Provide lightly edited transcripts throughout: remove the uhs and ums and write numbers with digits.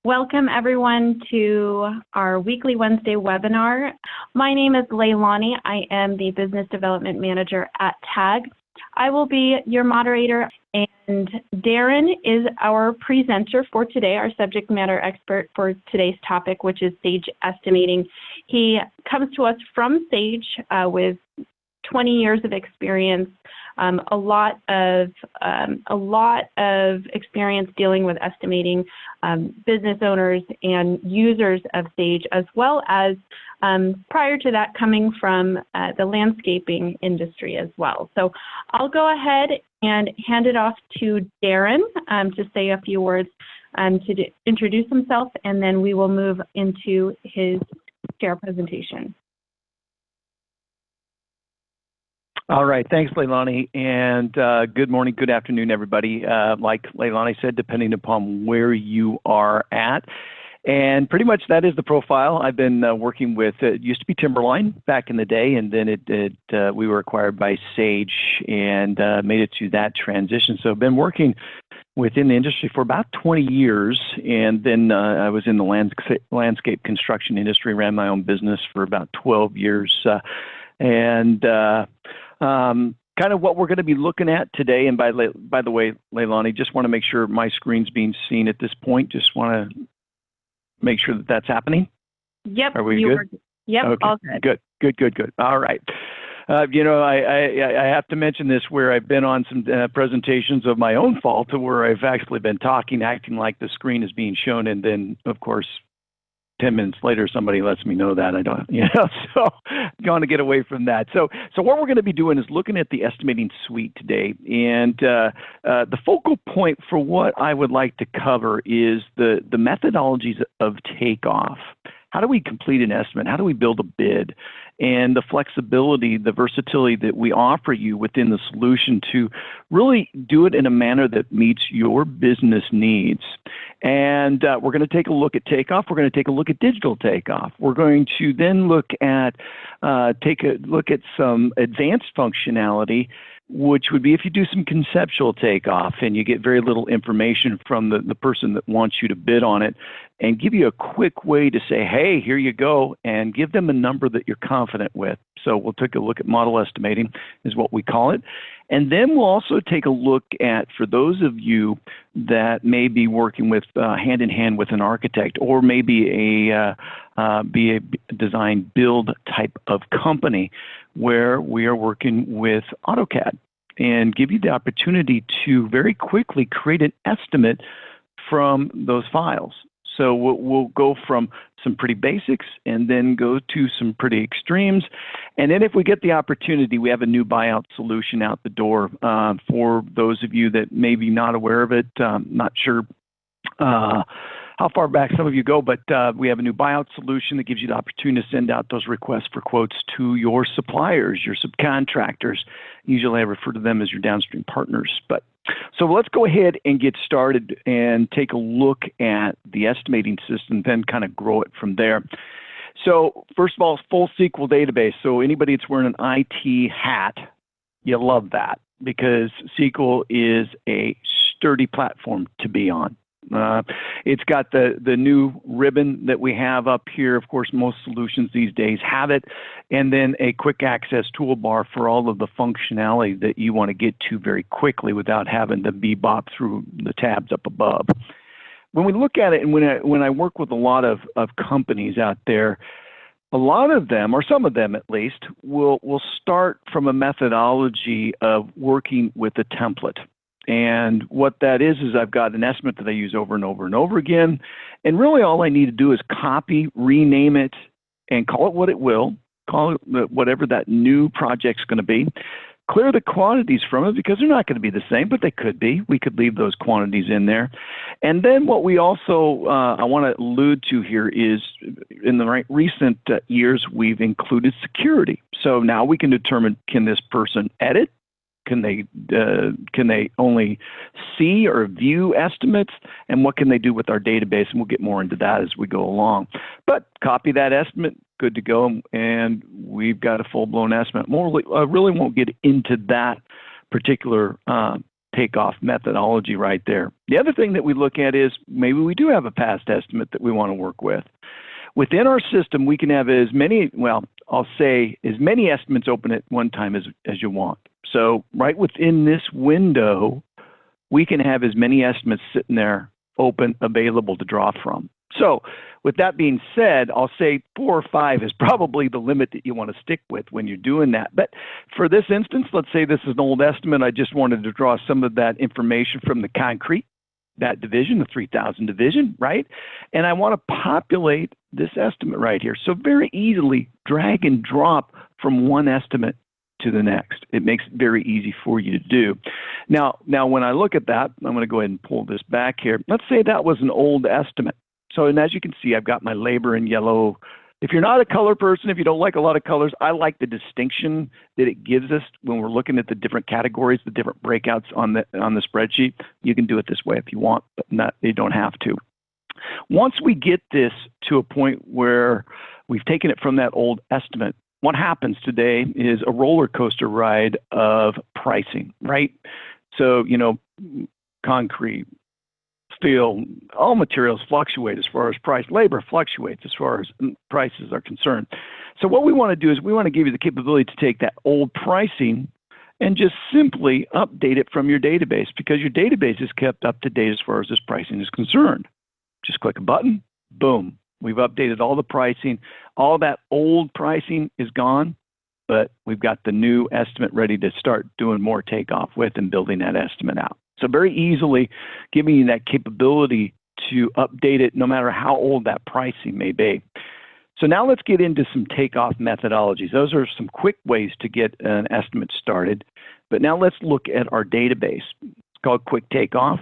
Welcome everyone to our weekly Wednesday webinar. My name is Leilani. I am the Business Development Manager at TAG. I will be your moderator, and Darren is our presenter for today, our subject matter expert for today's topic, which is Sage estimating. He comes to us from Sage with 20 years of experience, a lot of experience dealing with estimating business owners and users of Sage, as well as prior to that coming from the landscaping industry as well. So I'll go ahead and hand it off to Darren to say a few words to introduce himself, and then we will move into his share presentation. All right, thanks, Leilani, and good morning, good afternoon, everybody. Like Leilani said, depending upon where you are at, and pretty much that is the profile. I've been working with, it used to be Timberline back in the day, and then we were acquired by Sage and made it to that transition. So I've been working within the industry for about 20 years, and then I was in the landscape construction industry, ran my own business for about 12 years, kind of what we're going to be looking at today, and by the way, Leilani, just want to make sure my screen's being seen at this point. Just want to make sure that that's happening. Yep. Are we good? Yep. Okay. All good. Good. All right. You know, I have to mention this where I've been on some presentations of my own fault where I've actually been acting like the screen is being shown, and then, of course, 10 minutes later, somebody lets me know that I don't, so going to get away from that. So what we're going to be doing is looking at the estimating suite today. And the focal point for what I would like to cover is the methodologies of takeoff. How do we complete an estimate? How do we build a bid? And the flexibility, the versatility that we offer you within the solution to really do it in a manner that meets your business needs. And we're going to take a look at takeoff. We're going to take a look at digital takeoff. We're going to then look at some advanced functionality, which would be if you do some conceptual takeoff and you get very little information from the person that wants you to bid on it, and give you a quick way to say, hey, here you go, and give them a number that you're confident with. So we'll take a look at model estimating is what we call it. And then we'll also take a look at, for those of you that may be working with hand in hand with an architect, or maybe be a design build type of company where we are working with AutoCAD, and give you the opportunity to very quickly create an estimate from those files. So we'll go from some pretty basics and then go to some pretty extremes. And then if we get the opportunity, we have a new buyout solution out the door for those of you that may be not aware of it. Not sure how far back some of you go, but we have a new buyout solution that gives you the opportunity to send out those requests for quotes to your suppliers, your subcontractors. Usually I refer to them as your downstream partners. So let's go ahead and get started and take a look at the estimating system, then kind of grow it from there. So first of all, full SQL database. So anybody that's wearing an IT hat, you love that, because SQL is a sturdy platform to be on. It's got the new ribbon that we have up here. Of course, most solutions these days have it. And then a quick access toolbar for all of the functionality that you want to get to very quickly without having to bebop through the tabs up above. When we look at it, and when I work with a lot of companies out there, a lot of them, or some of them at least, will start from a methodology of working with a template. And what that is I've got an estimate that I use over and over and over again. And really all I need to do is copy, rename it, and call it what it will, call it whatever that new project's going to be. Clear the quantities from it because they're not going to be the same, but they could be. We could leave those quantities in there. And then what we also, I want to allude to here is in the recent years, we've included security. So now we can determine, can this person edit? Can they only see or view estimates, and what can they do with our database? And we'll get more into that as we go along. But copy that estimate, good to go, and we've got a full-blown estimate. I really won't get into that particular takeoff methodology right there. The other thing that we look at is maybe we do have a past estimate that we want to work with. Within our system, we can have as many, well, I'll say as many estimates open at one time as you want. So right within this window, we can have as many estimates sitting there open, available to draw from. So with that being said, I'll say 4 or 5 is probably the limit that you want to stick with when you're doing that. But for this instance, let's say this is an old estimate. I just wanted to draw some of that information from the concrete, that division, the 3000 division, right? And I want to populate this estimate right here. So very easily drag and drop from one estimate to the next. It makes it very easy for you to do. Now when I look at that, I'm going to go ahead and pull this back here. Let's say that was an old estimate. So, and as you can see, I've got my labor in yellow. If you're not a color person, if you don't like a lot of colors, I like the distinction that it gives us when we're looking at the different categories, the different breakouts on the spreadsheet. You can do it this way if you want, but you don't have to. Once we get this to a point where we've taken it from that old estimate, what happens today is a roller coaster ride of pricing, right? So, concrete, steel, all materials fluctuate as far as price. Labor fluctuates as far as prices are concerned. So what we want to do is we want to give you the capability to take that old pricing and just simply update it from your database, because your database is kept up to date as far as this pricing is concerned. Just click a button, boom. We've updated all the pricing. All that old pricing is gone, but we've got the new estimate ready to start doing more takeoff with and building that estimate out. So very easily giving you that capability to update it no matter how old that pricing may be. So now let's get into some takeoff methodologies. Those are some quick ways to get an estimate started. But now let's look at our database. It's called Quick Takeoff.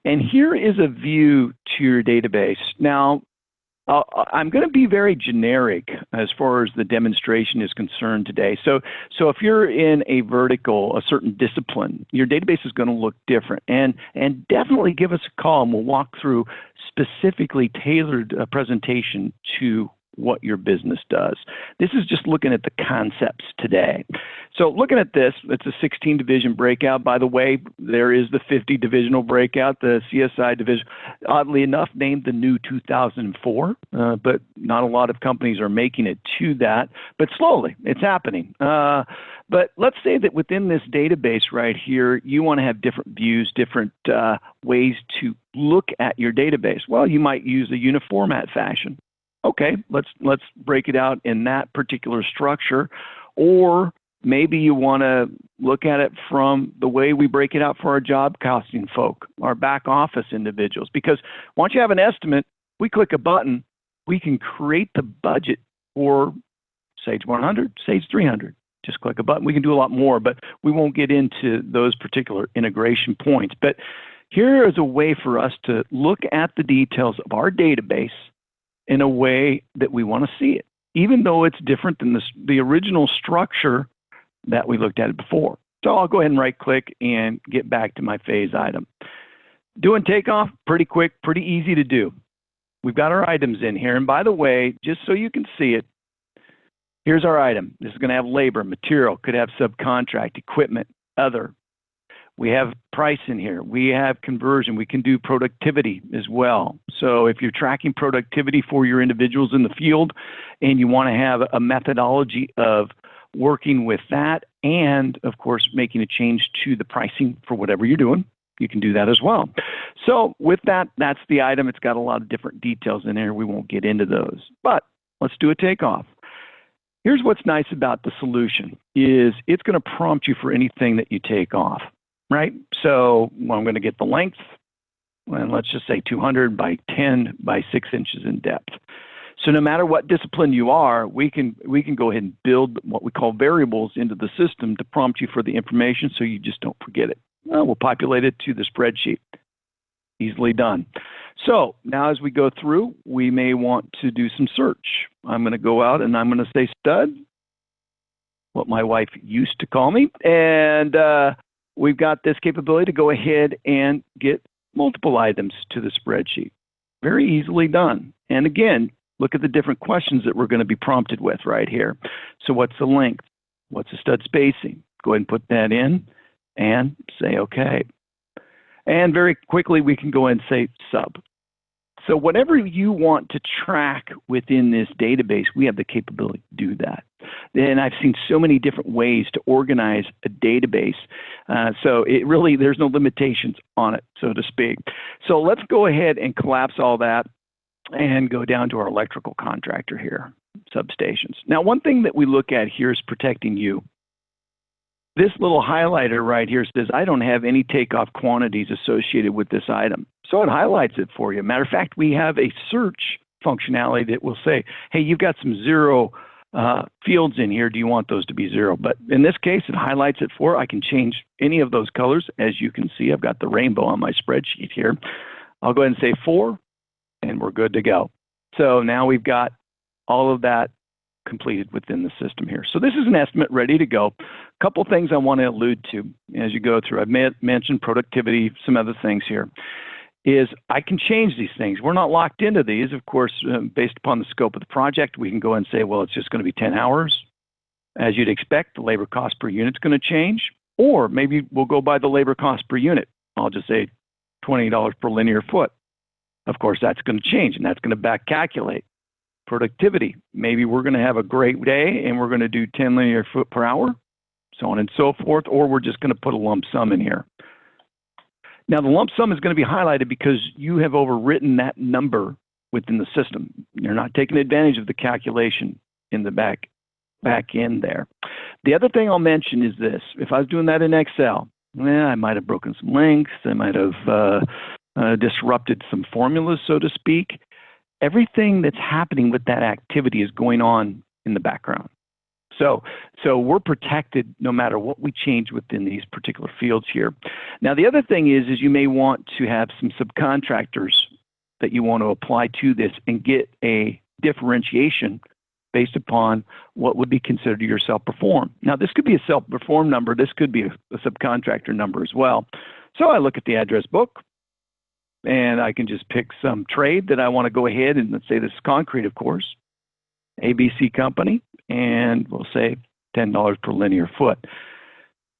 And here is a view to your database. Now, I'm going to be very generic as far as the demonstration is concerned today. So if you're in a vertical, a certain discipline, your database is going to look different. And definitely give us a call and we'll walk through specifically tailored presentation to what your business does. This is just looking at the concepts today. So looking at this, it's a 16 division breakout. By the way, there is the 50 divisional breakout, the CSI division, oddly enough, named the new 2004, but not a lot of companies are making it to that, but slowly it's happening. But let's say that within this database right here, you want to have different views, different ways to look at your database. Well, you might use a uniformat fashion. Okay, let's break it out in that particular structure. Or maybe you want to look at it from the way we break it out for our job costing folk, our back office individuals. Because once you have an estimate, we click a button, we can create the budget for Sage 100, Sage 300. Just click a button. We can do a lot more, but we won't get into those particular integration points. But here is a way for us to look at the details of our database in a way that we want to see it, even though it's different than the original structure that we looked at it before. So I'll go ahead and right-click and get back to my phase item. Doing takeoff, pretty quick, pretty easy to do. We've got our items in here. And by the way, just so you can see it, here's our item. This is going to have labor, material, could have subcontract, equipment, other. We have price in here. We have conversion. We can do productivity as well. So if you're tracking productivity for your individuals in the field and you want to have a methodology of working with that and, of course, making a change to the pricing for whatever you're doing, you can do that as well. So with that, that's the item. It's got a lot of different details in there. We won't get into those. But let's do a takeoff. Here's what's nice about the solution is it's going to prompt you for anything that you take off. Right? So I'm going to get the length, and let's just say 200 by 10 by 6 inches in depth. So no matter what discipline you are, we can go ahead and build what we call variables into the system to prompt you for the information so you just don't forget it. We'll populate it to the spreadsheet. Easily done. So now as we go through, we may want to do some search. I'm going to go out and I'm going to say stud, what my wife used to call me, and we've got this capability to go ahead and get multiple items to the spreadsheet. Very easily done. And again, look at the different questions that we're going to be prompted with right here. So what's the length? What's the stud spacing? Go ahead and put that in. and say OK. And very quickly, we can go and say sub. So whatever you want to track within this database, we have the capability to do that. And I've seen so many different ways to organize a database. So it really, there's no limitations on it, so to speak. So let's go ahead and collapse all that and go down to our electrical contractor here, substations. Now, one thing that we look at here is protecting you. This little highlighter right here says, I don't have any takeoff quantities associated with this item. So it highlights it for you. Matter of fact, we have a search functionality that will say, hey, you've got some zero fields in here. Do you want those to be zero? But in this case, it highlights it for. I can change any of those colors. As you can see, I've got the rainbow on my spreadsheet here. I'll go ahead and say 4, and we're good to go. So now we've got all of that completed within the system here. So this is an estimate ready to go. A couple things I want to allude to as you go through. I've mentioned productivity, some other things here, is I can change these things. We're not locked into these. Of course, based upon the scope of the project, we can go and say, well, it's just going to be 10 hours. As you'd expect, the labor cost per unit is going to change. Or maybe we'll go by the labor cost per unit. I'll just say $20 per linear foot. Of course, that's going to change, and that's going to back calculate. Productivity, maybe we're going to have a great day and we're going to do 10 linear foot per hour, so on and so forth, or we're just going to put a lump sum in here. Now, the lump sum is going to be highlighted because you have overwritten that number within the system. You're not taking advantage of the calculation in the back end there. The other thing I'll mention is this. If I was doing that in Excel, I might have broken some links. I might have disrupted some formulas, so to speak. Everything that's happening with that activity is going on in the background. So we're protected no matter what we change within these particular fields here. Now, the other thing is you may want to have some subcontractors that you want to apply to this and get a differentiation based upon what would be considered your self-perform. Now, this could be a self-perform number. This could be a subcontractor number as well. So I look at the address book, and I can just pick some trade that I want to go ahead and let's say this is concrete, of course, ABC company, and we'll say $10 per linear foot.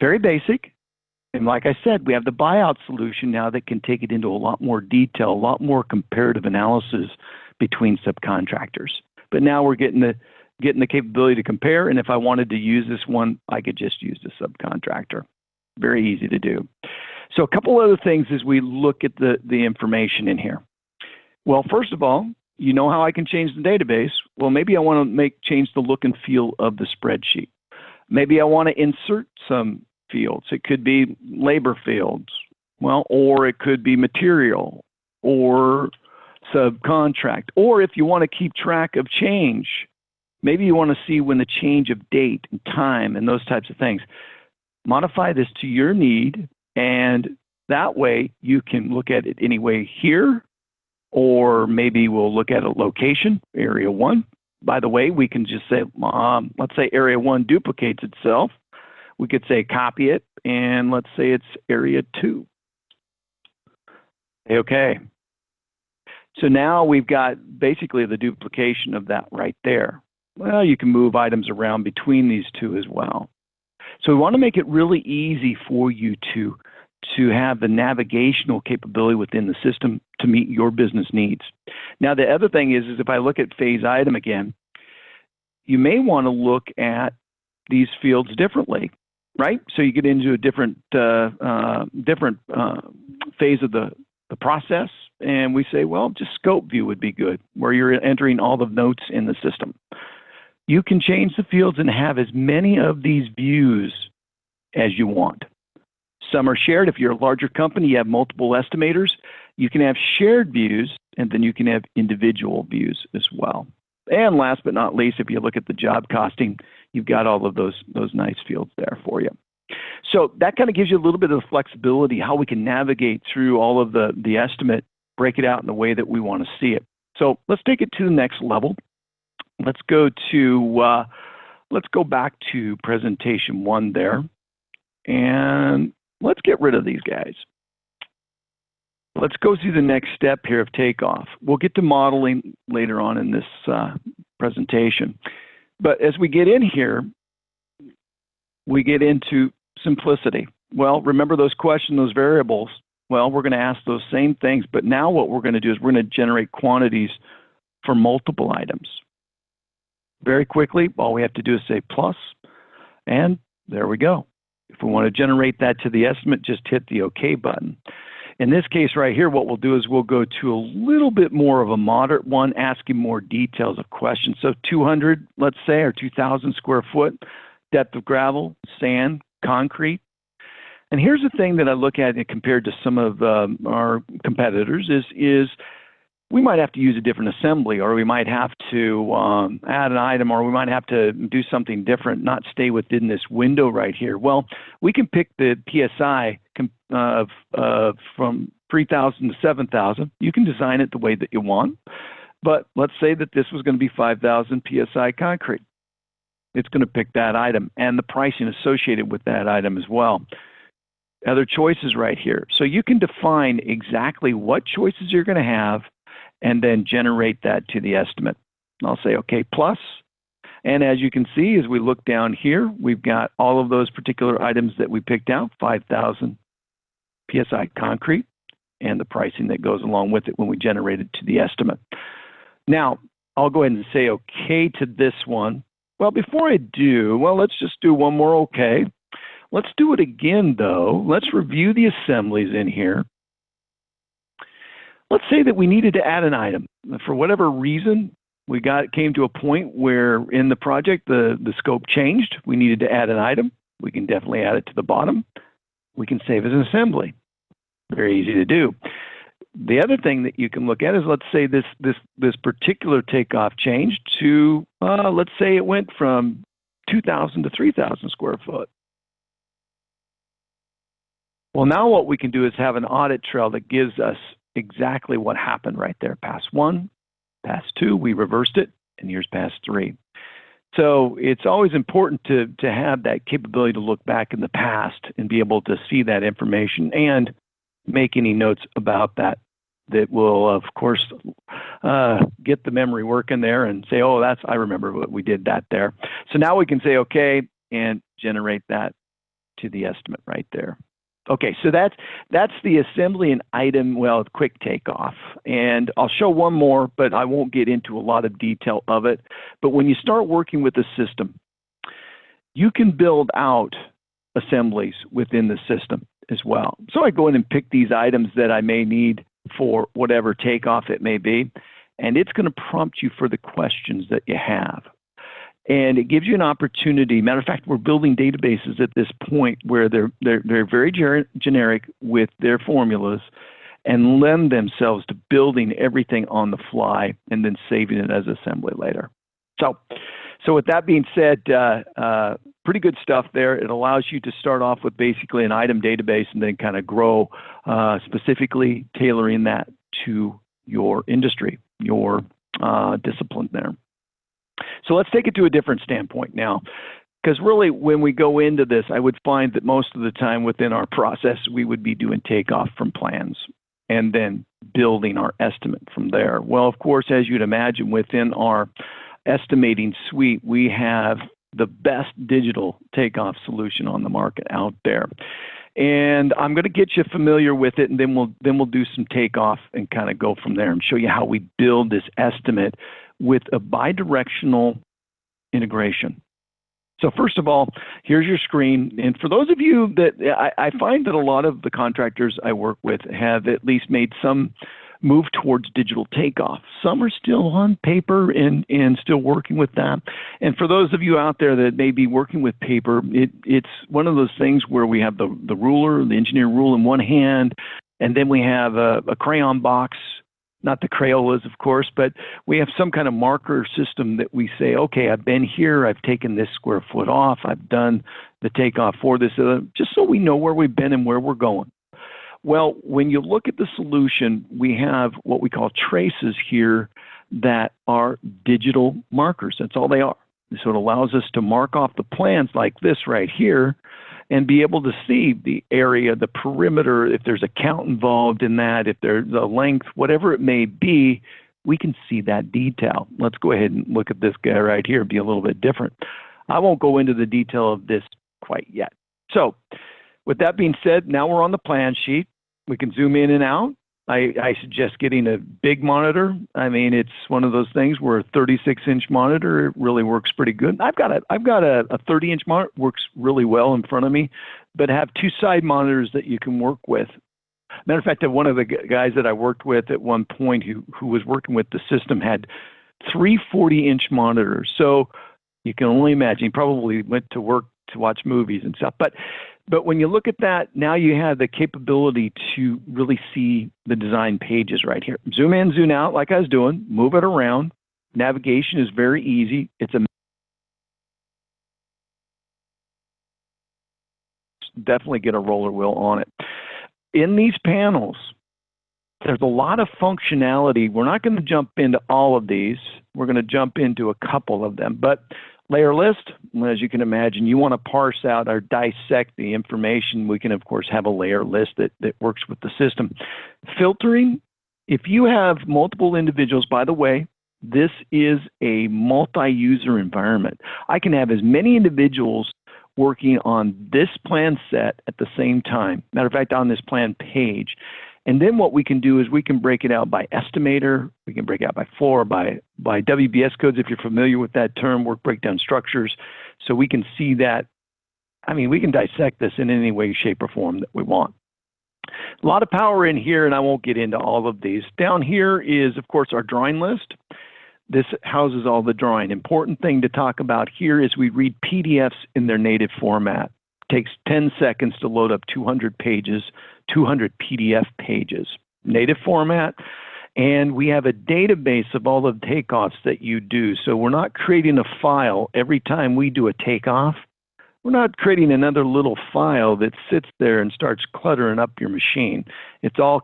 Very basic. And like I said, we have the buyout solution now that can take it into a lot more detail, a lot more comparative analysis between subcontractors. But now we're getting the capability to compare, and if I wanted to use this one, I could just use the subcontractor. Very easy to do. So a couple other things as we look at the information in here. Well, first of all, you know how I can change the database. Well, maybe I want to change the look and feel of the spreadsheet. Maybe I want to insert some fields. It could be labor fields, well, or it could be material or subcontract. Or if you want to keep track of change, maybe you want to see when the change of date and time and those types of things. Modify this to your need, and that way you can look at it anyway here, or maybe we'll look at a location, area 1. By the way, we can just say, let's say area 1 duplicates itself. We could say copy it, and let's say it's area 2. Okay. So now we've got basically the duplication of that right there. Well, you can move items around between these two as well. So we want to make it really easy for you to have the navigational capability within the system to meet your business needs. Now, the other thing is if I look at phase item again, you may want to look at these fields differently, right? So you get into a different phase of the process, and we say, well, just scope view would be good, where you're entering all the notes in the system. You can change the fields and have as many of these views as you want. Some are shared. If you're a larger company, you have multiple estimators. You can have shared views, and then you can have individual views as well. And last but not least, if you look at the job costing, you've got all of those nice fields there for you. So that kind of gives you a little bit of flexibility, how we can navigate through all of the estimate, break it out in the way that we want to see it. So let's take it to the next level. Let's go back to presentation 1 there, and let's get rid of these guys. Let's go through the next step here of takeoff. We'll get to modeling later on in this presentation. But as we get in here, we get into simplicity. Well, remember those questions, those variables. Well, we're going to ask those same things, but now what we're going to do is we're going to generate quantities for multiple items. Very quickly, all we have to do is say plus, and there we go. If we want to generate that to the estimate, just hit the OK button. In this case right here, what we'll do is we'll go to a little bit more of a moderate one, asking more details of questions. So 200, let's say, or 2,000 square foot, depth of gravel, sand, concrete. And here's the thing that I look at compared to some of our competitors is we might have to use a different assembly, or we might have to add an item, or we might have to do something different, not stay within this window right here. Well, we can pick the PSI from 3,000 to 7,000. You can design it the way that you want. But let's say that this was going to be 5,000 PSI concrete. It's going to pick that item and the pricing associated with that item as well. Other choices right here. So you can define exactly what choices you're going to have and then generate that to the estimate. I'll say OK plus. And as you can see, as we look down here, we've got all of those particular items that we picked out, 5,000 PSI concrete, and the pricing that goes along with it when we generate it to the estimate. Now, I'll go ahead and say OK to this one. Well, before I do, well, let's just do one more OK. Let's do it again, though. Let's review the assemblies in here. Let's say that we needed to add an item. For whatever reason, we came to a point where in the project the scope changed. We needed to add an item. We can definitely add it to the bottom. We can save as an assembly. Very easy to do. The other thing that you can look at is, let's say this particular takeoff changed to, let's say it went from 2,000 to 3,000 square foot. Well, now what we can do is have an audit trail that gives us exactly what happened right there. Pass 1, pass 2, we reversed it, and here's pass 3. So it's always important to have that capability to look back in the past and be able to see that information and make any notes about that will, of course, get the memory working there and say, oh, I remember what we did that there. So now we can say, OK, and generate that to the estimate right there. Okay, so that's the assembly and item, well, quick takeoff. And I'll show one more, but I won't get into a lot of detail of it. But when you start working with the system, you can build out assemblies within the system as well. So I go in and pick these items that I may need for whatever takeoff it may be, and it's going to prompt you for the questions that you have. And it gives you an opportunity. Matter of fact, we're building databases at this point where they're very generic with their formulas and lend themselves to building everything on the fly and then saving it as assembly later. So with that being said, pretty good stuff there. It allows you to start off with basically an item database and then kind of grow, specifically tailoring that to your industry, your discipline there. So let's take it to a different standpoint now, because really when we go into this, I would find that most of the time within our process, we would be doing takeoff from plans and then building our estimate from there. Well, of course, as you'd imagine, within our estimating suite, we have the best digital takeoff solution on the market out there. And I'm going to get you familiar with it, and then we'll do some takeoff and kind of go from there and show you how we build this estimate with a bidirectional integration. So first of all, here's your screen. And for those of you that I find that a lot of the contractors I work with have at least made some move towards digital takeoff. Some are still on paper and still working with that. And for those of you out there that may be working with paper, it's one of those things where we have the ruler, the engineer rule in one hand, and then we have a crayon box, not the Crayolas, of course, but we have some kind of marker system that we say, okay, I've been here, I've taken this square foot off, I've done the takeoff for this, just so we know where we've been and where we're going. Well, when you look at the solution, we have what we call traces here that are digital markers. That's all they are. So it allows us to mark off the plans like this right here and be able to see the area, the perimeter, if there's a count involved in that, if there's a length, whatever it may be, we can see that detail. Let's go ahead and look at this guy right here, be a little bit different. I won't go into the detail of this quite yet. So With that being said, now we're on the plan sheet. We can zoom in and out. I suggest getting a big monitor. I mean, it's one of those things where a 36-inch monitor really works pretty good. I've got a 30-inch monitor, works really well in front of me, but have two side monitors that you can work with. Matter of fact, one of the guys that I worked with at one point who was working with the system had 3 40-inch monitors. So you can only imagine, he probably went to work to watch movies and stuff. But when you look at that, now you have the capability to really see the design pages right here. Zoom in, zoom out like I was doing, move it around. Navigation is very easy. It's definitely get a roller wheel on it. In these panels, there's a lot of functionality. We're not going to jump into all of these. We're going to jump into a couple of them. But layer list, as you can imagine, you want to parse out or dissect the information. We can, of course, have a layer list that works with the system. Filtering, if you have multiple individuals, by the way, this is a multi-user environment. I can have as many individuals working on this plan set at the same time. Matter of fact, on this plan page. And then what we can do is we can break it out by estimator, we can break it out by floor, by WBS codes, if you're familiar with that term, work breakdown structures. So we can see that, I mean, we can dissect this in any way, shape, or form that we want. A lot of power in here, and I won't get into all of these. Down here is, of course, our drawing list. This houses all the drawing. Important thing to talk about here is we read PDFs in their native format. It takes 10 seconds to load up 200 pages, 200 PDF pages, native format, and we have a database of all the takeoffs that you do. So we're not creating a file every time we do a takeoff. We're not creating another little file that sits there and starts cluttering up your machine. It's all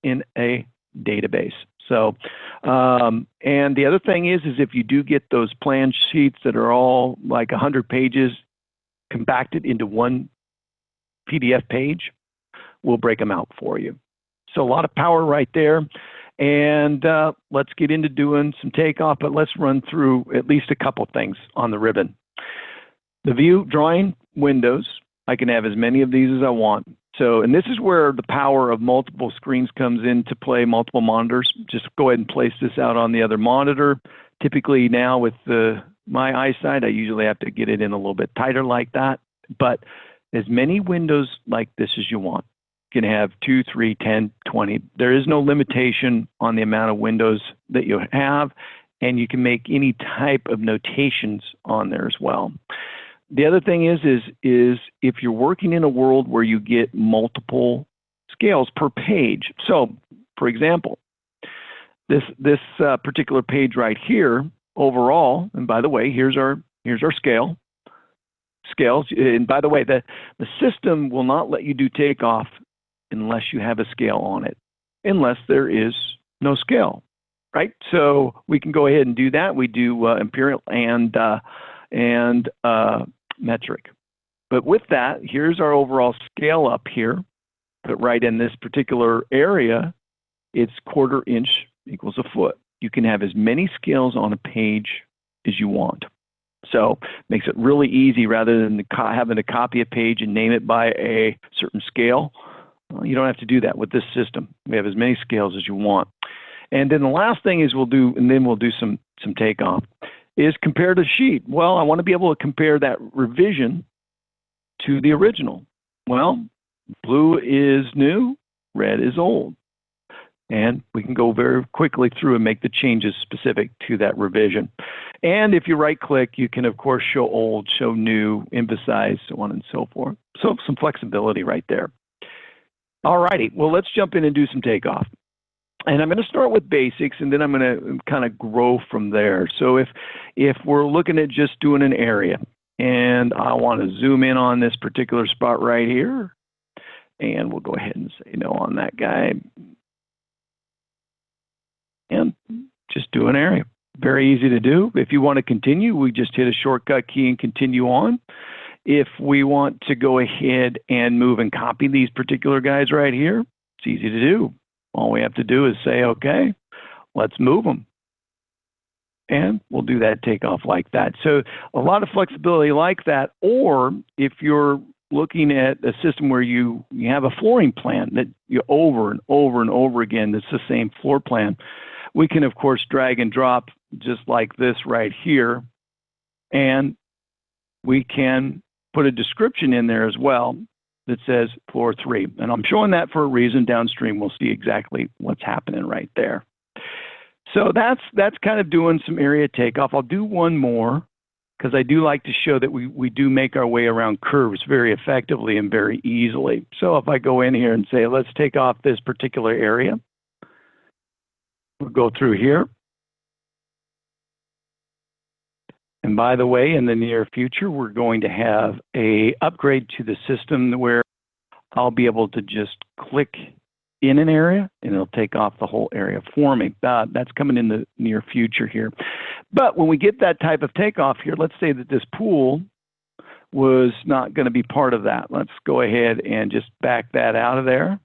in a database. So, and the other thing is if you do get those plan sheets that are all like 100 pages compacted into one PDF page, we'll break them out for you. So a lot of power right there. And let's get into doing some takeoff, but let's run through at least a couple things on the ribbon. The view drawing windows, I can have as many of these as I want. So, and this is where the power of multiple screens comes into play, multiple monitors. Just go ahead and place this out on the other monitor. Typically now with my eyesight, I usually have to get it in a little bit tighter like that. But as many windows like this as you want. You can have 2, 3, 10, 20. There is no limitation on the amount of windows that you have, and you can make any type of notations on there as well. The other thing is if you're working in a world where you get multiple scales per page. So, for example, this particular page right here, overall, and by the way, here's our scales. And by the way, the system will not let you do takeoff unless you have a scale on it, unless there is no scale, right? So we can go ahead and do that. We do imperial and metric. But with that, here's our overall scale up here. But right in this particular area, it's 1/4 inch equals a foot. You can have as many scales on a page as you want. So makes it really easy rather than having to copy a page and name it by a certain scale. You don't have to do that with this system. We have as many scales as you want. And then the last thing is we'll do some takeoff, is compare the sheet. Well, I want to be able to compare that revision to the original. Well, blue is new, red is old. And we can go very quickly through and make the changes specific to that revision. And if you right-click, you can, of course, show old, show new, emphasize, so on and so forth. So some flexibility right there. All righty, well, let's jump in and do some takeoff. And I'm going to start with basics, and then I'm going to kind of grow from there. So if we're looking at just doing an area, and I want to zoom in on this particular spot right here, and we'll go ahead and say no on that guy. And just do an area. Very easy to do. If you want to continue, we just hit a shortcut key and continue on. If we want to go ahead and move and copy these particular guys right here, it's easy to do. All we have to do is say, okay, let's move them. And we'll do that takeoff like that. So a lot of flexibility like that. Or if you're looking at a system where you have a flooring plan that you over and over and over again, it's the same floor plan. We can, of course, drag and drop just like this right here, and we can put a description in there as well that says floor 3. And I'm showing that for a reason. Downstream, we'll see exactly what's happening right there. So that's kind of doing some area takeoff. I'll do one more because I do like to show that we do make our way around curves very effectively and very easily. So if I go in here and say, let's take off this particular area, we'll go through here. And by the way, in the near future, we're going to have an upgrade to the system where I'll be able to just click in an area and it'll take off the whole area for me. That's coming in the near future here. But when we get that type of takeoff here, let's say that this pool was not going to be part of that. Let's go ahead and just back that out of there.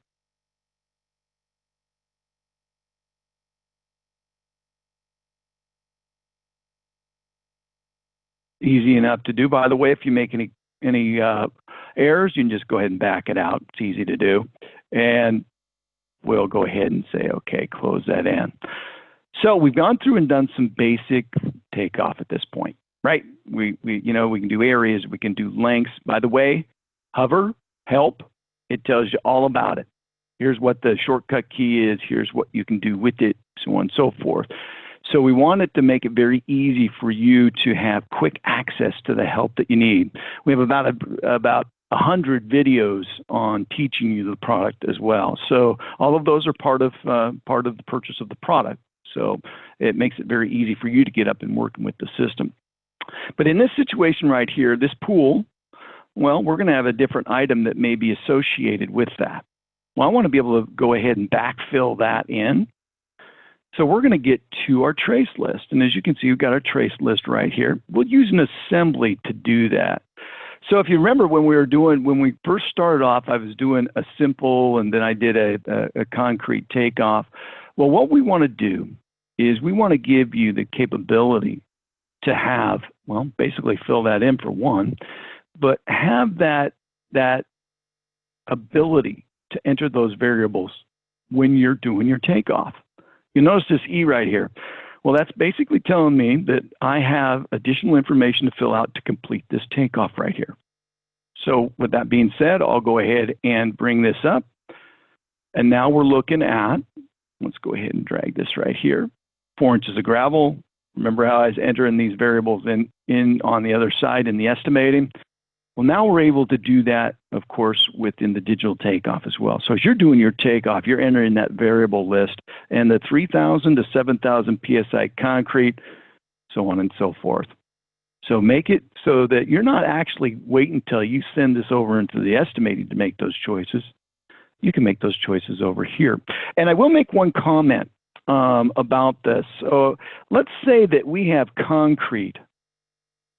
Easy enough to do. By the way, if you make any errors, you can just go ahead and back it out. It's easy to do. And we'll go ahead and say, okay, close that in. So we've gone through and done some basic takeoff at this point, right? We can do areas, we can do lengths. By the way, hover, help, it tells you all about it. Here's what the shortcut key is. Here's what you can do with it, so on and so forth. So we wanted to make it very easy for you to have quick access to the help that you need. We have about 100 videos on teaching you the product as well. So all of those are part of the purchase of the product. So it makes it very easy for you to get up and working with the system. But in this situation right here, this pool, well, we're going to have a different item that may be associated with that. Well, I want to be able to go ahead and backfill that in. So we're going to get to our trace list. And as you can see, we've got our trace list right here. We'll use an assembly to do that. So if you remember when we first started off, I was doing a simple and then I did a concrete takeoff. Well, what we want to do is we want to give you the capability to have, well, basically fill that in for one, but have that ability to enter those variables when you're doing your takeoff. You notice this E right here. Well, that's basically telling me that I have additional information to fill out to complete this takeoff right here. So with that being said, I'll go ahead and bring this up. And now we're looking at, let's go ahead and drag this right here, 4 inches of gravel. Remember how I was entering these variables in on the other side in the estimating? Well, now we're able to do that, of course, within the digital takeoff as well. So as you're doing your takeoff, you're entering that variable list and the 3,000 to 7,000 PSI concrete, so on and so forth. So make it so that you're not actually waiting until you send this over into the estimating to make those choices. You can make those choices over here. And I will make one comment about this. So let's say that we have concrete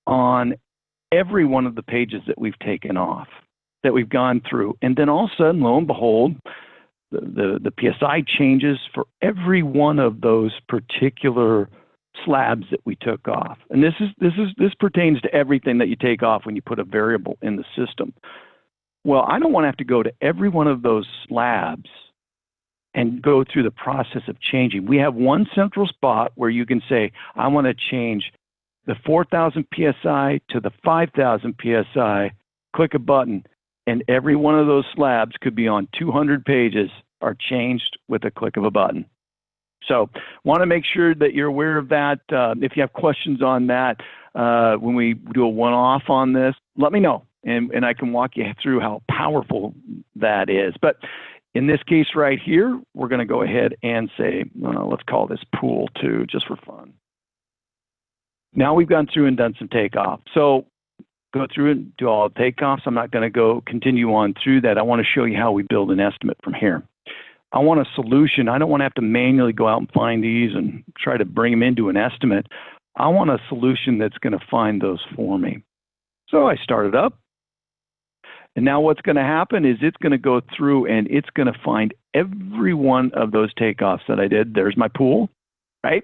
on every one of the pages that we've taken off, that we've gone through. And then all of a sudden, lo and behold, the PSI changes for every one of those particular slabs that we took off. And this pertains to everything that you take off when you put a variable in the system. Well, I don't want to have to go to every one of those slabs and go through the process of changing. We have one central spot where you can say, I want to change the 4,000 PSI to the 5,000 PSI, click a button, and every one of those slabs could be on 200 pages are changed with a click of a button. So want to make sure that you're aware of that. If you have questions on that, when we do a one-off on this, let me know, and I can walk you through how powerful that is. But in this case right here, we're going to go ahead and say, let's call this pool 2 just for fun. Now we've gone through and done some takeoff. So go through and do all the takeoffs. I'm not going to continue on through that. I want to show you how we build an estimate from here. I want a solution. I don't want to have to manually go out and find these and try to bring them into an estimate. I want a solution that's going to find those for me. So I start it up. And now what's going to happen is it's going to go through and it's going to find every one of those takeoffs that I did. There's my pool, right?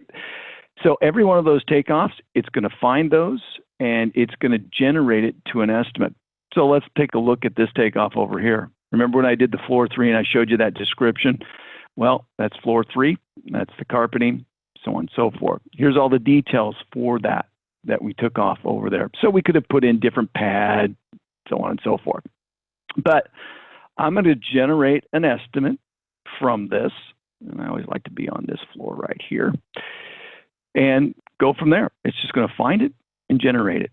So every one of those takeoffs, it's going to find those and it's going to generate it to an estimate. So let's take a look at this takeoff over here. Remember when I did the floor 3 and I showed you that description? Well, that's floor 3, that's the carpeting, so on and so forth. Here's all the details for that we took off over there. So we could have put in different pad, so on and so forth. But I'm going to generate an estimate from this, and I always like to be on this floor right here, and go from there. It's just going to find it and generate it.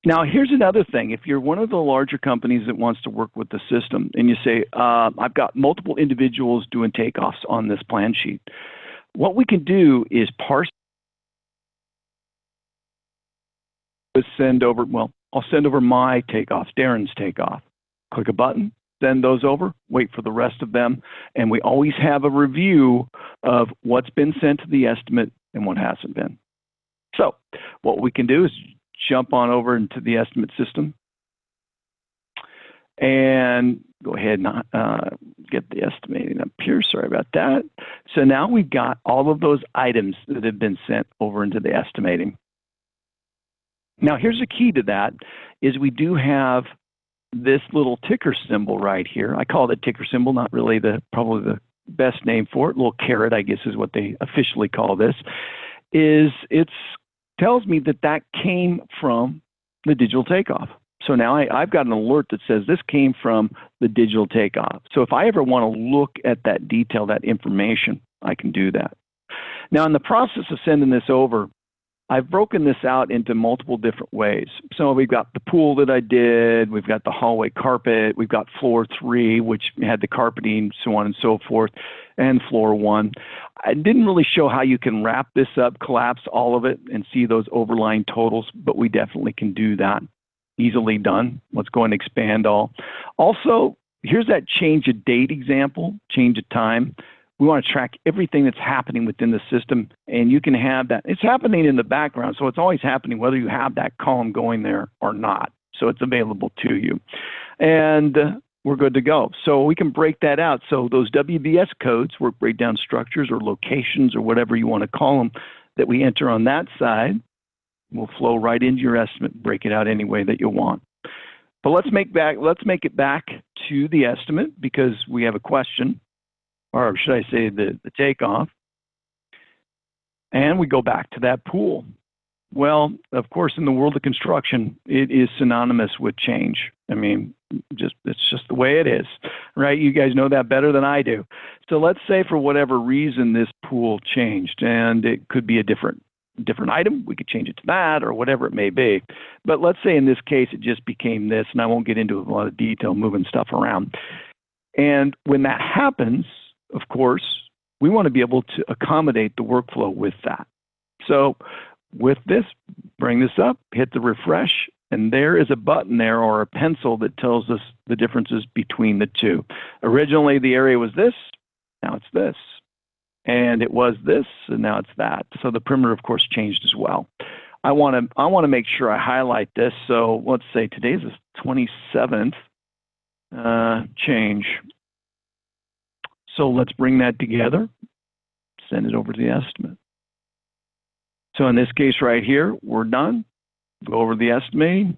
Now, here's another thing. If you're one of the larger companies that wants to work with the system and you say, I've got multiple individuals doing takeoffs on this plan sheet, what we can do is parse, send over, well, I'll send over my takeoffs, Darren's takeoff. Click a button, send those over, wait for the rest of them, and we always have a review of what's been sent to the estimate and what hasn't been. So what we can do is jump on over into the estimate system and go ahead and get the estimating up here. Sorry about that. So now we've got all of those items that have been sent over into the estimating. Now here's the key to that is we do have this little ticker symbol right here. I call it a ticker symbol, not really probably the best name for it. A little caret, I guess, is what they officially call this. Tells me that came from the Digital Takeoff. So now I've got an alert that says this came from the Digital Takeoff. So if I ever want to look at that detail, that information, I can do that. Now in the process of sending this over, I've broken this out into multiple different ways. So we've got the pool that I did, we've got the hallway carpet, we've got floor 3, which had the carpeting, so on and so forth, and floor 1. I didn't really show how you can wrap this up, collapse all of it, and see those overlying totals, but we definitely can do that. Easily done. Let's go and expand all. Also, here's that change of date example, change of time. We want to track everything that's happening within the system, and you can have that. It's happening in the background, so it's always happening whether you have that column going there or not. So it's available to you. And we're good to go. So we can break that out. So those WBS codes, work breakdown structures or locations or whatever you want to call them, that we enter on that side, will flow right into your estimate, break it out any way that you want. But let's make it back to the estimate because we have a question. Or should I say the takeoff, and we go back to that pool. Well, of course, in the world of construction, it is synonymous with change. I mean, it's just the way it is, right? You guys know that better than I do. So let's say for whatever reason this pool changed, and it could be a different item. We could change it to that or whatever it may be. But let's say in this case it just became this, and I won't get into a lot of detail moving stuff around. And when that happens, of course, we want to be able to accommodate the workflow with that. So with this, bring this up, hit the refresh, and there is a button there or a pencil that tells us the differences between the two. Originally, the area was this, now it's this. And it was this, and now it's that. So the perimeter, of course, changed as well. I want to make sure I highlight this. So let's say today's the 27th change. So let's bring that together, send it over to the estimate. So in this case right here, we're done. Go over the estimating,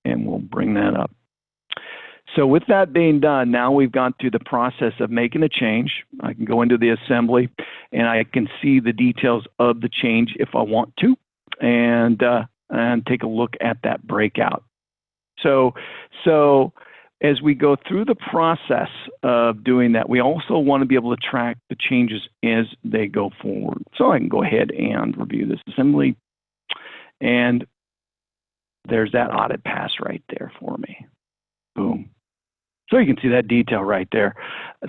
and we'll bring that up. So with that being done, now we've gone through the process of making a change. I can go into the assembly, and I can see the details of the change if I want to, and take a look at that breakout. So as we go through the process of doing that, we also want to be able to track the changes as they go forward. So I can go ahead and review this assembly, and there's that audit pass right there for me. Boom. So you can see that detail right there.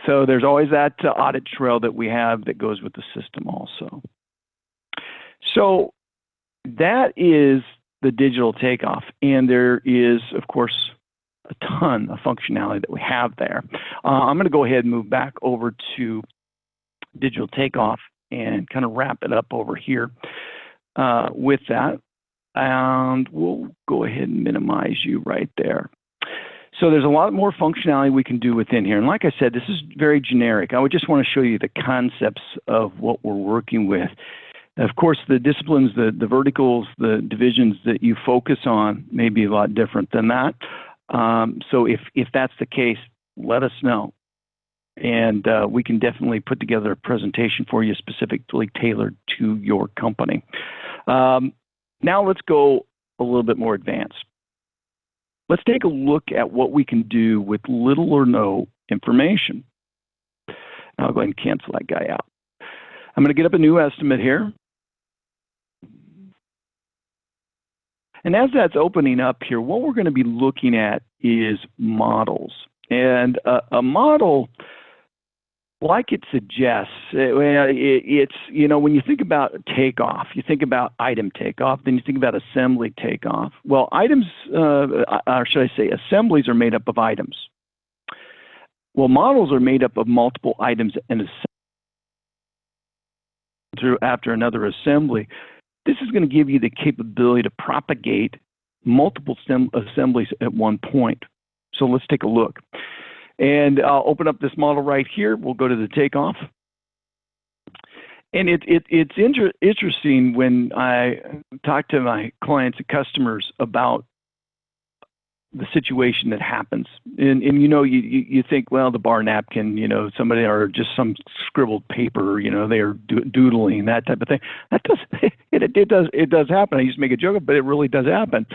So there's always that audit trail that we have that goes with the system also. So that is the Digital Takeoff, and there is, of course, a ton of functionality that we have there. I'm going to go ahead and move back over to Digital Takeoff and kind of wrap it up over here with that. And we'll go ahead and minimize you right there. So there's a lot more functionality we can do within here. And like I said, this is very generic. I would just want to show you the concepts of what we're working with. Of course, the disciplines, the verticals, the divisions that you focus on may be a lot different than that. So if that's the case, let us know. And we can definitely put together a presentation for you specifically tailored to your company. Now let's go a little bit more advanced. Let's take a look at what we can do with little or no information. I'll go ahead and cancel that guy out. I'm going to get up a new estimate here. And as that's opening up here, what we're going to be looking at is models. And a model, like it suggests, it's, you know, when you think about takeoff, you think about item takeoff, then you think about assembly takeoff. Well, items, or should I say assemblies, are made up of items. Well, models are made up of multiple items and through after another assembly. This is going to give you the capability to propagate multiple assemblies at one point. So let's take a look. And I'll open up this model right here. We'll go to the takeoff. And it's interesting when I talk to my clients and customers about the situation that happens. And you know, you think, well, the bar napkin, you know, somebody, or just some scribbled paper, you know, they are doodling, that type of thing. That does, it does happen. I used to make a joke, but it really does happen.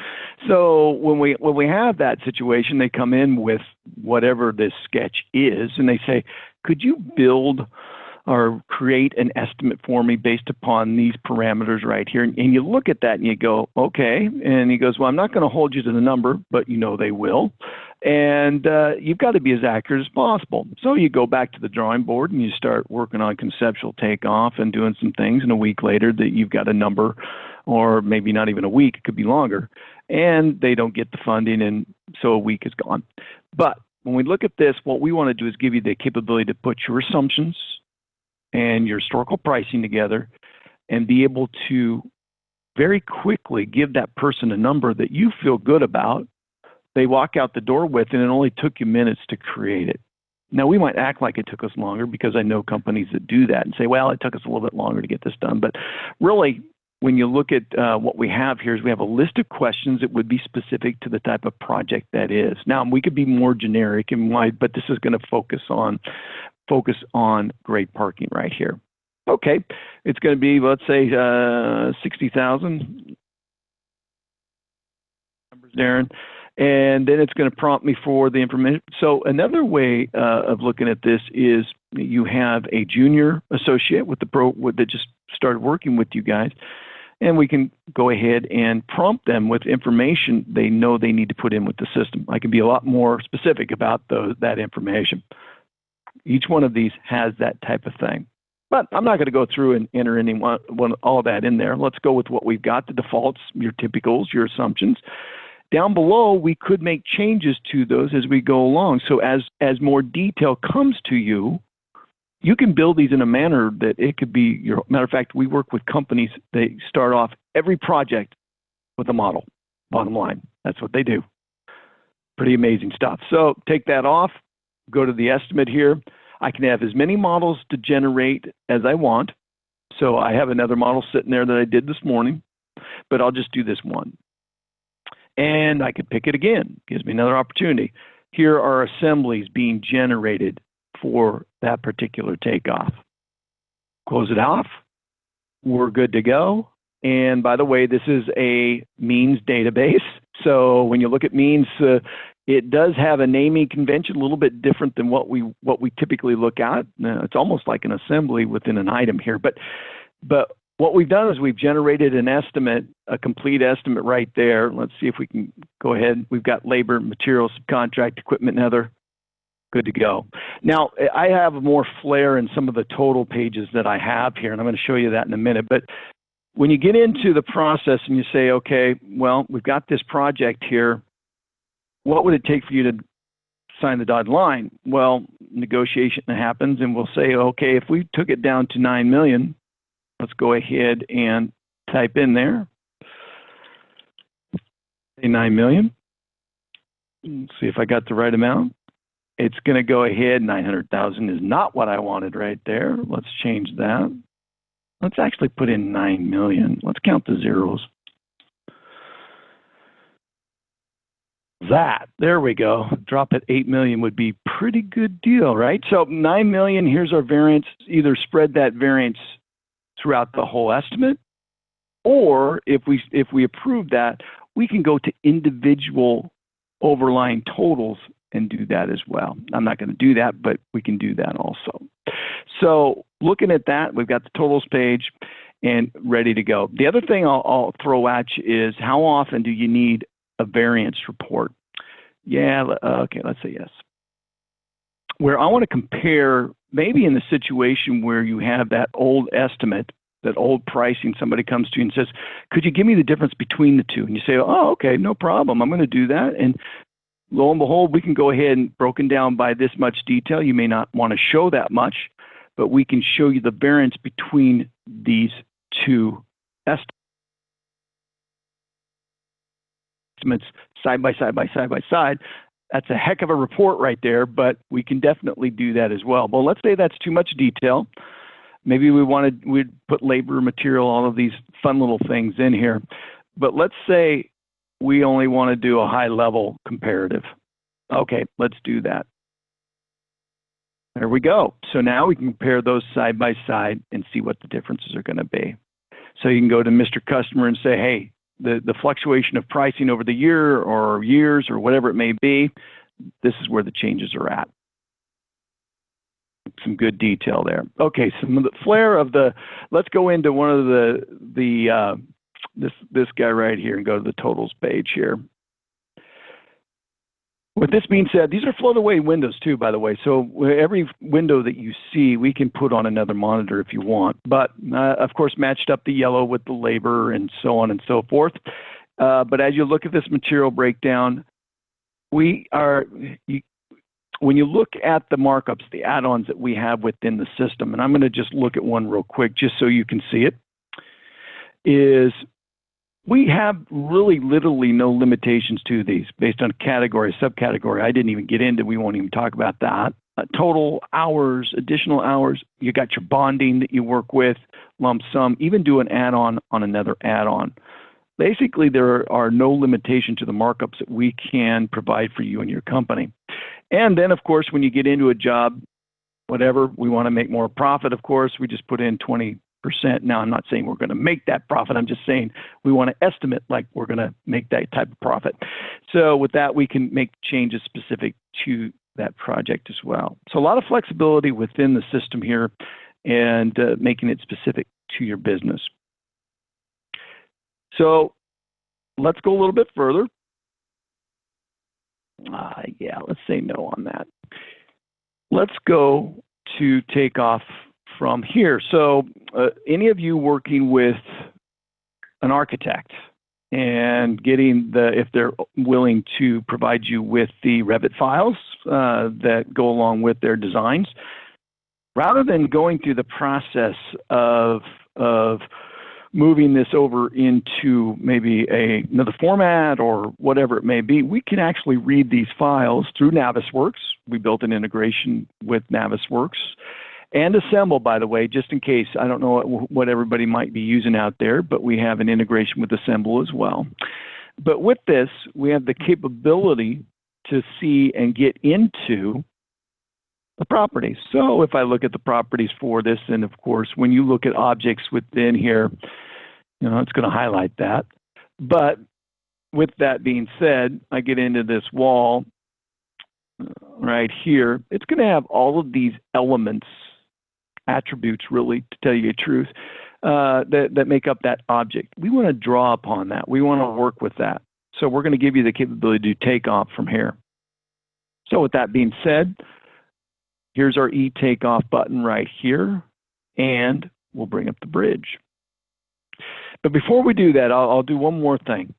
So when we have that situation, they come in with whatever this sketch is, and they say, could you build or create an estimate for me based upon these parameters right here? And you look at that and you go, okay. And he goes, well, I'm not going to hold you to the number, but you know they will. And you've got to be as accurate as possible. So you go back to the drawing board and you start working on conceptual takeoff and doing some things. And a week later that you've got a number, or maybe not even a week, it could be longer. And they don't get the funding, and so a week is gone. But when we look at this, what we want to do is give you the capability to put your assumptions and your historical pricing together and be able to very quickly give that person a number that you feel good about, they walk out the door with, and it only took you minutes to create it. Now, we might act like it took us longer because I know companies that do that and say, well, it took us a little bit longer to get this done. But really, when you look at what we have here, is we have a list of questions that would be specific to the type of project that is. Now, we could be more generic and wide, but this is going to focus on great parking right here. Okay, it's going to be, let's say, 60,000. Numbers, Darren. And then it's going to prompt me for the information. So another way of looking at this is you have a junior associate with that just started working with you guys, and we can go ahead and prompt them with information they know they need to put in with the system. I can be a lot more specific about that information. Each one of these has that type of thing. But I'm not going to go through and enter all that in there. Let's go with what we've got, the defaults, your typicals, your assumptions. Down below, we could make changes to those as we go along. So as more detail comes to you, you can build these in a manner that it could be your, matter of fact, we work with companies, they start off every project with a model, bottom line. That's what they do. Pretty amazing stuff. So take that off, go to the estimate here. I can have as many models to generate as I want. So I have another model sitting there that I did this morning, but I'll just do this one. And I could pick it again, gives me another opportunity. Here are assemblies being generated for that particular takeoff. Close it off. We're good to go. And by the way, this is a means database. So when you look at means, it does have a naming convention, a little bit different than what we typically look at. It's almost like an assembly within an item here. But what we've done is we've generated an estimate, a complete estimate right there. Let's see if we can go ahead. We've got labor, materials, subcontract, equipment, and other. Good to go. Now, I have more flair in some of the total pages that I have here, and I'm going to show you that in a minute. But when you get into the process and you say, okay, well, we've got this project here, what would it take for you to sign the dotted line? Well, negotiation happens, and we'll say, okay, if we took it down to 9 million, let's go ahead and type in there, 9 million. Let's see if I got the right amount. It's going to go ahead. 900,000 is not what I wanted right there. Let's change that. Let's actually put in 9 million. Let's count the zeros. There we go. Drop at 8 million would be pretty good deal, right? So 9 million, here's our variance. Either spread that variance throughout the whole estimate, or if we approve that, we can go to individual overlying totals and do that as well. I'm not going to do that, but we can do that also. So looking at that, we've got the totals page and ready to go. The other thing I'll throw at you is how often do you need a variance report? Yeah, okay, let's say yes. Where I want to compare, maybe in the situation where you have that old estimate, that old pricing, somebody comes to you and says, could you give me the difference between the two? And you say, oh, okay, no problem, I'm going to do that. And lo and behold, we can go ahead and broken down by this much detail. You may not want to show that much, but we can show you the variance between these two estimates side by side by side by side. That's a heck of a report right there, but we can definitely do that as well. Well, let's say that's too much detail. Maybe we'd put labor, material, all of these fun little things in here. But let's say we only want to do a high level comparative. Okay, let's do that. There we go. So now we can compare those side by side and see what the differences are going to be. So you can go to Mr. Customer and say, hey, the fluctuation of pricing over the year or years or whatever it may be, this is where the changes are at. Some good detail there. Okay, some of the flair of the, let's go into one of this guy right here and go to the totals page here. With this being said, these are float away windows too, by the way. So every window that you see, we can put on another monitor if you want. But of course, matched up the yellow with the labor and so on and so forth. But as you look at this material breakdown, when you look at the markups, the add-ons that we have within the system, and I'm going to just look at one real quick just so you can see it, is we have really literally no limitations to these based on category, subcategory. I didn't even get into, we won't even talk about that. Total hours, additional hours, you got your bonding that you work with, lump sum, even do an add-on on another add-on. Basically, there are no limitation to the markups that we can provide for you and your company. And then, of course, when you get into a job, whatever, we want to make more profit, of course, we just put in 20%. Now, I'm not saying we're going to make that profit. I'm just saying we want to estimate like we're going to make that type of profit. So with that, we can make changes specific to that project as well. So a lot of flexibility within the system here and making it specific to your business. So let's go a little bit further. Yeah, let's say no on that. Let's go to Takeoff from here. So any of you working with an architect and getting if they're willing to provide you with the Revit files that go along with their designs, rather than going through the process of moving this over into maybe another format or whatever it may be, we can actually read these files through Navisworks. We built an integration with Navisworks and Assemble, by the way, just in case. I don't know what everybody might be using out there, but we have an integration with Assemble as well. But with this, we have the capability to see and get into the properties. So if I look at the properties for this, and of course, when you look at objects within here, you know, it's going to highlight that. But with that being said, I get into this wall right here. It's going to have all of these elements, attributes really, to tell you the truth, that make up that object. We want to draw upon that. We want to work with that. So we're going to give you the capability to take off from here. So with that being said, here's our eTakeoff button right here, and we'll bring up the bridge. But before we do that, I'll do one more thing,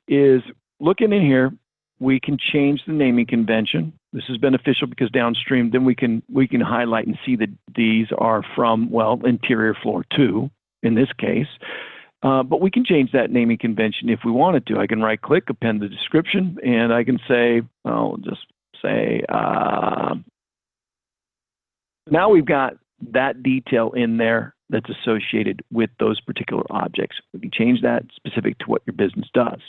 is looking in here, we can change the naming convention. This is beneficial because downstream, then we can highlight and see that these are from, well, interior floor 2 in this case. But we can change that naming convention if we wanted to. I can right click, append the description, and I can say, I'll just say, now we've got that detail in there that's associated with those particular objects. We can change that specific to what your business does.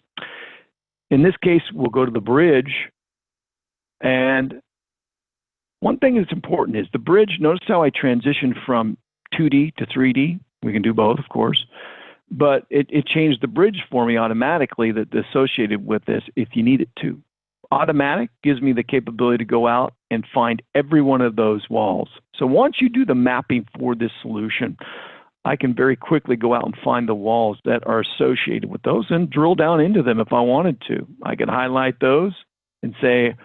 In this case, we'll go to the bridge. And one thing that's important is the bridge, notice how I transitioned from 2D to 3D. We can do both, of course. But it changed the bridge for me automatically that's associated with this if you need it to. Automatic gives me the capability to go out and find every one of those walls. So once you do the mapping for this solution, I can very quickly go out and find the walls that are associated with those and drill down into them if I wanted to. I could highlight those and say,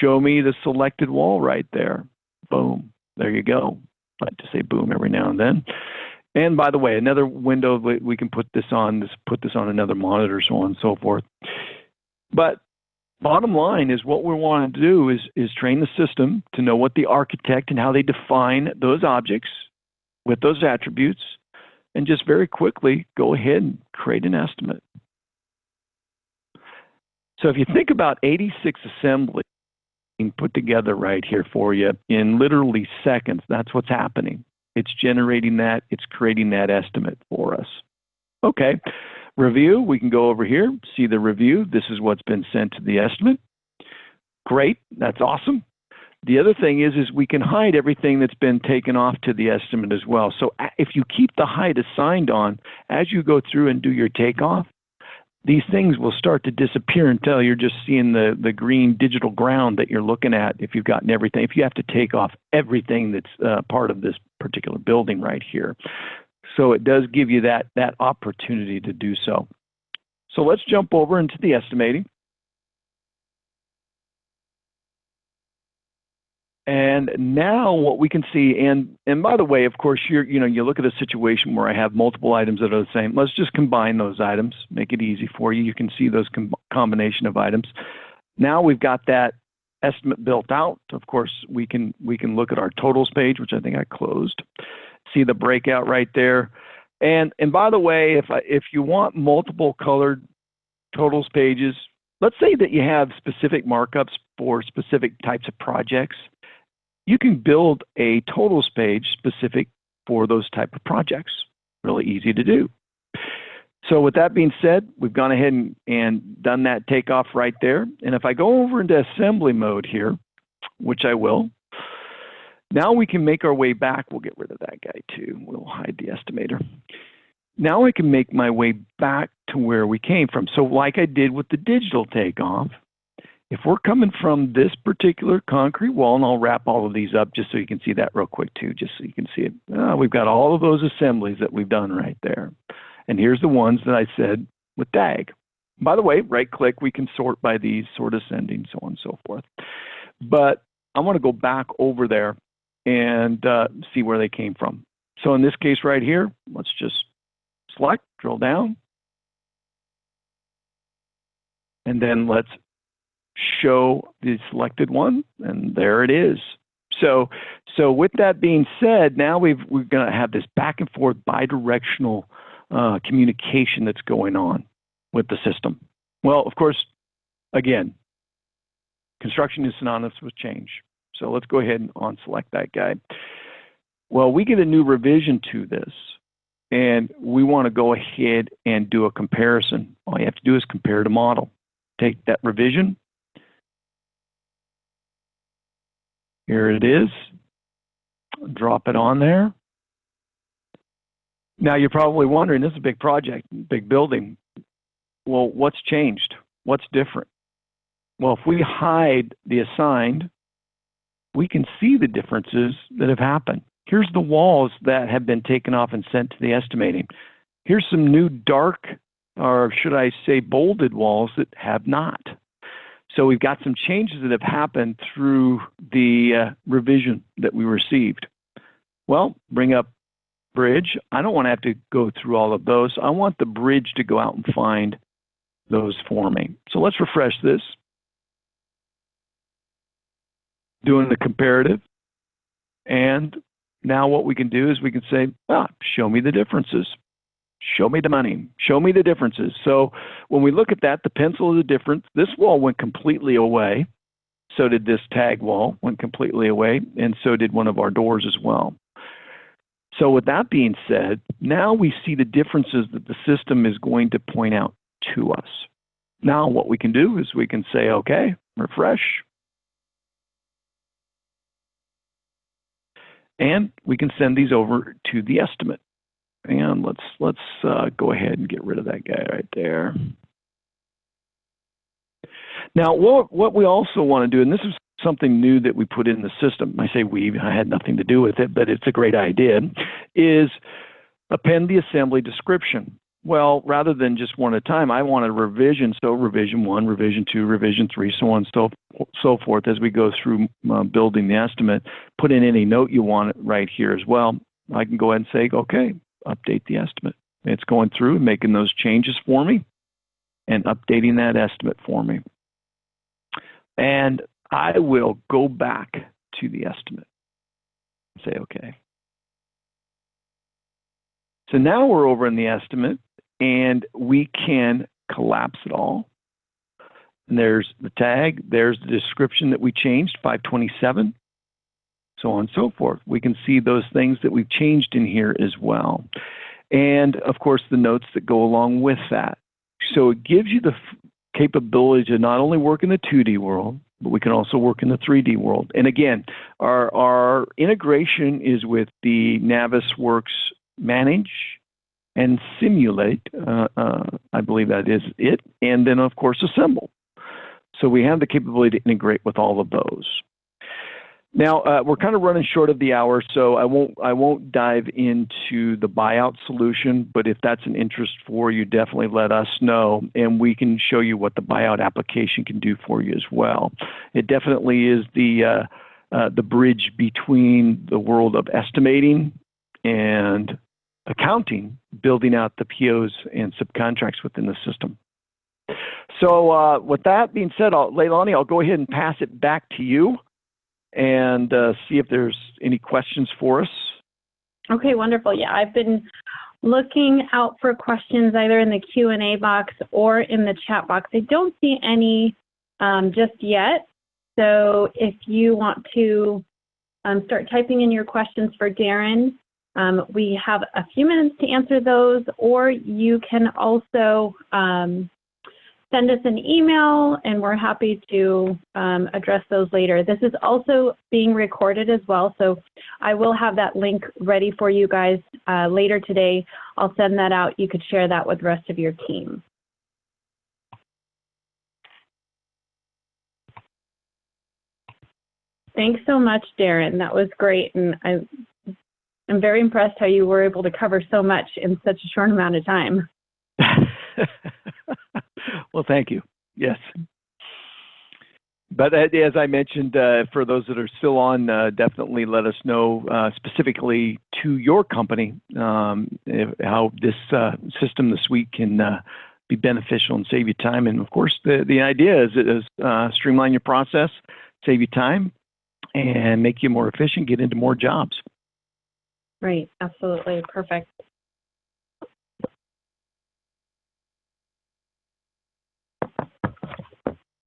show me the selected wall right there. Boom. There you go. I like to say boom every now and then. And by the way, another window we can put this on another monitor, so on and so forth. But bottom line is what we want to do is train the system to know what the architect and how they define those objects with those attributes, and just very quickly go ahead and create an estimate. So if you think about 86 assemblies being put together right here for you in literally seconds, that's what's happening. It's generating that, it's creating that estimate for us. Okay, review, we can go over here, see the review. This is what's been sent to the estimate. Great, that's awesome. The other thing is we can hide everything that's been taken off to the estimate as well. So if you keep the hide assigned on, as you go through and do your takeoff, these things will start to disappear until you're just seeing the green digital ground that you're looking at if you've gotten everything, if you have to take off everything that's part of this particular building right here. So it does give you that opportunity to do so. So let's jump over into the estimating. And now what we can see, and by the way, of course, you look at a situation where I have multiple items that are the same. Let's just combine those items, make it easy for you. You can see those combination of items. Now we've got that estimate built out. Of course, we can look at our totals page, which I think I closed. See the breakout right there. And by the way, if you want multiple colored totals pages, let's say that you have specific markups for specific types of projects. You can build a totals page specific for those type of projects. Really easy to do. So with that being said, we've gone ahead and done that takeoff right there. And if I go over into assembly mode here, which I will, now we can make our way back. We'll get rid of that guy too. We'll hide the estimator. Now I can make my way back to where we came from. So like I did with the digital takeoff, if we're coming from this particular concrete wall, and I'll wrap all of these up just so you can see that real quick too, just so you can see it. We've got all of those assemblies that we've done right there. And here's the ones that I said with DAG. By the way, right click, we can sort by these, sort ascending, so on and so forth. But I want to go back over there and see where they came from. So in this case right here, let's just select, drill down. And then let's show the selected one, and there it is. So with that being said, now we're going to have this back and forth bidirectional communication that's going on with the system. Well, of course, again, construction is synonymous with change. So let's go ahead and unselect that guy. Well, we get a new revision to this, and we want to go ahead and do a comparison. All you have to do is compare to model. Take that revision. Here it is. Drop it on there. Now you're probably wondering, this is a big project, big building. Well, what's changed? What's different? Well, if we hide the assigned, we can see the differences that have happened. Here's the walls that have been taken off and sent to the estimating. Here's some new dark, or should I say bolded walls that have not. So we've got some changes that have happened through the revision that we received. Well, bring up bridge. I don't want to have to go through all of those. I want the bridge to go out and find those for me. So let's refresh this. Doing the comparative. And now what we can do is we can say, show me the differences. Show me the money. Show me the differences. So when we look at that, the pencil is a difference. This wall went completely away. So did this tag wall, went completely away. And so did one of our doors as well. So with that being said, now we see the differences that the system is going to point out to us. Now what we can do is we can say, okay, refresh. And we can send these over to the estimate. And let's go ahead and get rid of that guy right there. Now, what we also want to do, and this is something new that we put in the system, I say I had nothing to do with it, but it's a great idea, is append the assembly description. Well, rather than just one at a time, I want a revision, so revision 1, revision 2, revision 3, so on and so forth as we go through building the estimate. Put in any note you want right here as well. I can go ahead and say, okay, update the estimate. It's going through and making those changes for me and updating that estimate for me. And I will go back to the estimate and say, okay. So now we're over in the estimate and we can collapse it all. And there's the tag, there's the description that we changed, 527, so on and so forth. We can see those things that we've changed in here as well. And of course, the notes that go along with that. So it gives you the capability to not only work in the 2D world, but we can also work in the 3D world. And again, our integration is with the Navisworks Manage and Simulate, I believe that is it, and then of course Assemble. So we have the capability to integrate with all of those. Now we're kind of running short of the hour, so I won't dive into the buyout solution. But if that's an interest for you, definitely let us know, and we can show you what the buyout application can do for you as well. It definitely is the bridge between the world of estimating and accounting, building out the POs and subcontracts within the system. So with that being said, Leilani, I'll go ahead and pass it back to you and see if there's any questions for us. Okay, wonderful. Yeah, I've been looking out for questions either in the Q&A box or in the chat box. I don't see any just yet. So if you want to start typing in your questions for Darren, we have a few minutes to answer those, or you can also send us an email and we're happy to address those later. This is also being recorded as well, so I will have that link ready for you guys later today. I'll send that out. You could share that with the rest of your team. Thanks so much, Darren. That was great, and I'm very impressed how you were able to cover so much in such a short amount of time. Well, thank you. Yes. But as I mentioned, for those that are still on, definitely let us know specifically to your company how this system, the suite, can be beneficial and save you time. And of course, the idea is streamline your process, save you time, and make you more efficient, get into more jobs. Right, absolutely, perfect.